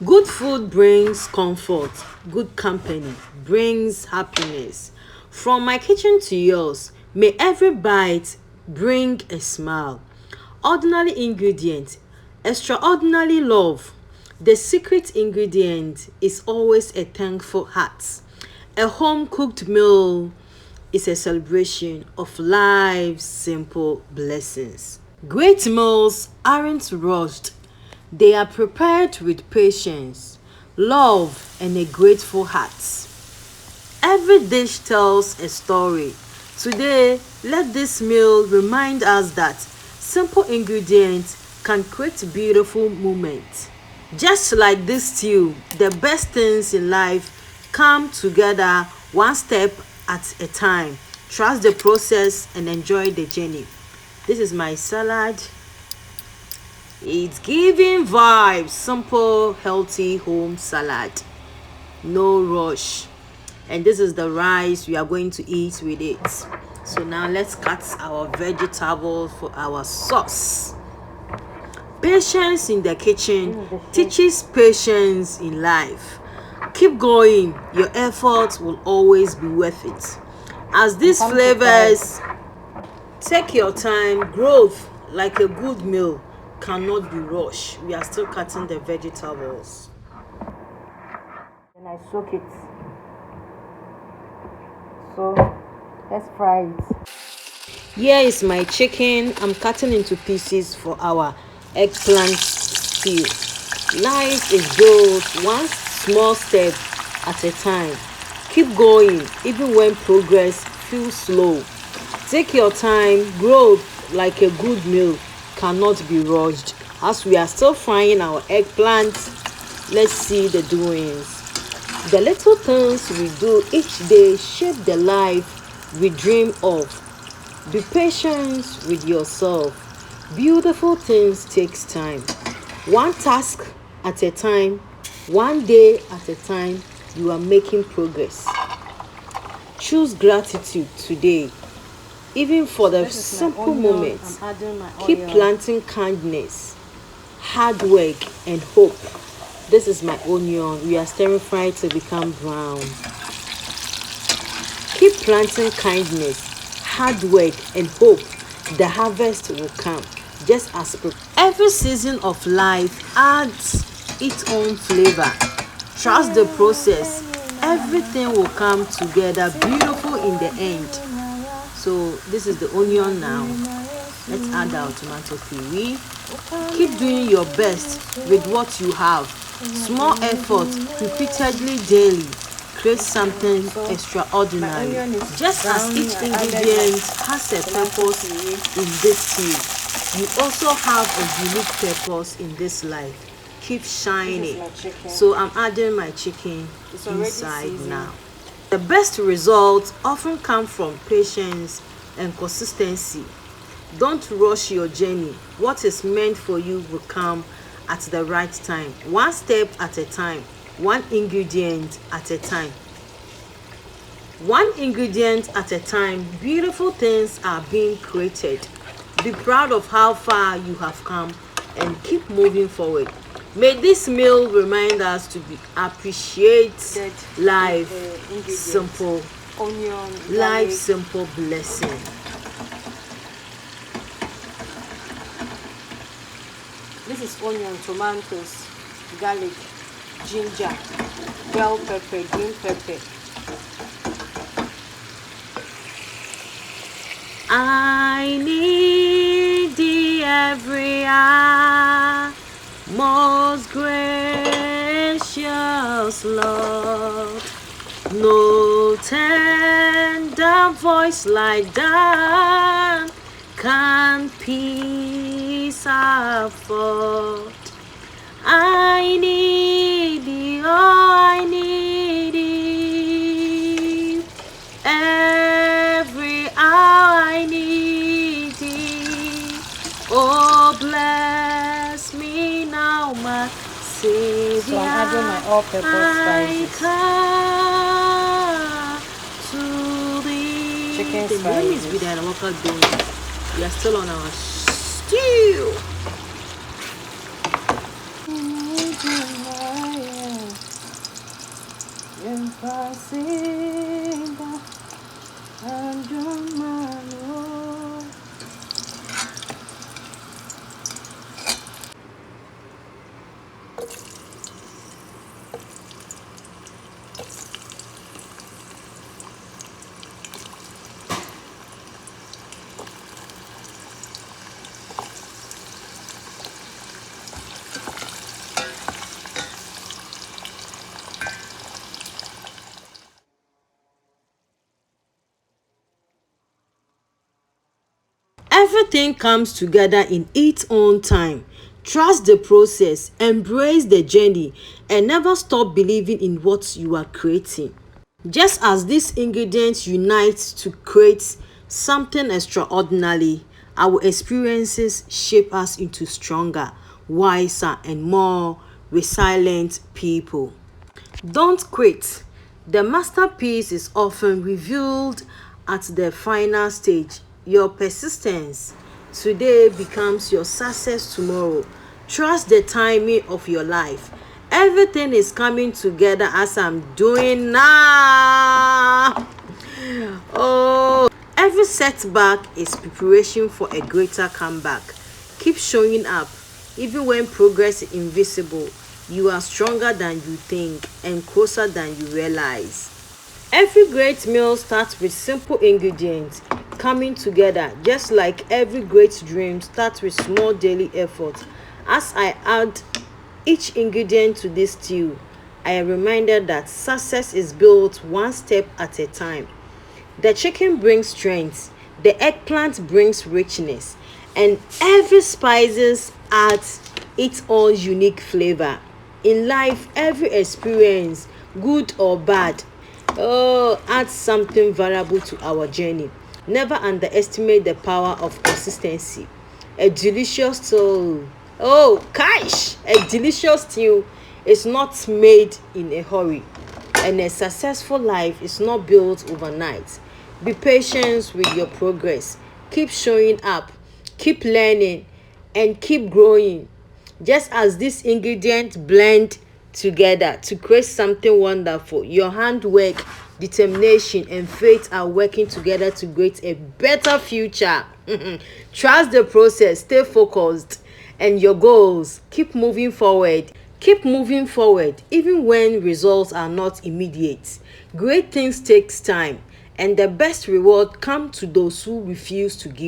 Good food brings comfort, good company brings happiness. From my kitchen to yours, may every bite bring a smile. Ordinary ingredient, extraordinary love. The secret ingredient is always a thankful heart. A home cooked meal is a celebration of life's simple blessings. Great meals aren't rushed, they are prepared with patience, love, and a grateful heart. Every dish tells a story. Today, let this meal remind us that simple ingredients can create beautiful moments. Just like this stew, the best things in life come together one step at a time. Trust the process and enjoy the journey. This is my salad. It's giving vibes. Simple, healthy home salad. No rush. And this is the rice we are going to eat with it. So now let's cut our vegetables for our sauce. Patience in the kitchen teaches patience in life. Keep going, your effort will always be worth it. As these flavors, take your time. Growth, like a good meal, cannot be rushed. We are still cutting the vegetables. Then I soak it. So let's fry it. Here is my chicken. I'm cutting into pieces for our eggplant stew. Life is built one small step at a time. Keep going even when progress feels slow. Take your time. Growth, like a good meal, cannot be rushed. As we are still frying our eggplant, let's see the doings. The little things we do each day shape the life we dream of. Be patient with yourself. Beautiful things takes time. One task at a time, one day at a time, you are making progress. Choose gratitude today, even for the simple moments. Keep planting kindness, hard work, and hope. This is my onion. We are stirring fry to become brown. Keep planting kindness, hard work, and hope. The harvest will come just as every season of life adds its own flavor. Trust the process. Everything will come together beautiful in the end. So this is the onion now. Let's add our tomato puree. Keep doing your best with what you have. Small effort repeatedly daily creates something extraordinary. Just as each ingredient has a purpose in this stew, you also have a unique purpose in this life. Keep shining. So I'm adding my chicken inside now. The best results often come from patience and consistency. Don't rush your journey. What is meant for you will come at the right time. One step at a time. One ingredient at a time. One ingredient at a time. Beautiful things are being created. Be proud of how far you have come and keep moving forward. May this meal remind us to appreciate life simple. Onion, Life simple blessing. This is onion, tomatoes, garlic, ginger, bell pepper, green pepper. I need thee every hour, most gracious Lord. No tender voice like that can peace afford. I need thee, oh, I need thee. Every hour I need thee. Oh, bless me now, my Savior. So I'm adding my all-purpose spices. To thee. Chicken The name is spices. Vidana Walker doing. We are still on our stew. Simba and Jumano. Everything comes together in its own time. Trust the process, embrace the journey, and never stop believing in what you are creating. Just as these ingredients unite to create something extraordinary, our experiences shape us into stronger, wiser, and more resilient people. Don't quit. The masterpiece is often revealed at the final stage. Your persistence today becomes your success tomorrow. Trust the timing of your life. Everything is coming together as I'm doing now. Oh, every setback is preparation for a greater comeback. Keep showing up. Even when progress is invisible, you are stronger than you think and closer than you realize. Every great meal starts with simple ingredients coming together, just like every great dream starts with small daily effort. As I add each ingredient to this stew, I am reminded that success is built one step at a time. The chicken brings strength, the eggplant brings richness, and every spices adds its own unique flavor. In life, every experience, good or bad, adds something valuable to our journey. Never underestimate the power of consistency. A delicious stew. Oh, gosh! A delicious stew is not made in a hurry, and a successful life is not built overnight. Be patient with your progress. Keep showing up, keep learning, and keep growing. Just as these ingredients blend together to create something wonderful, your handwork, determination, and faith are working together to create a better future. Trust the process, stay focused, and your goals. Keep moving forward. Keep moving forward, even when results are not immediate. Great things takes time, and the best reward comes to those who refuse to give.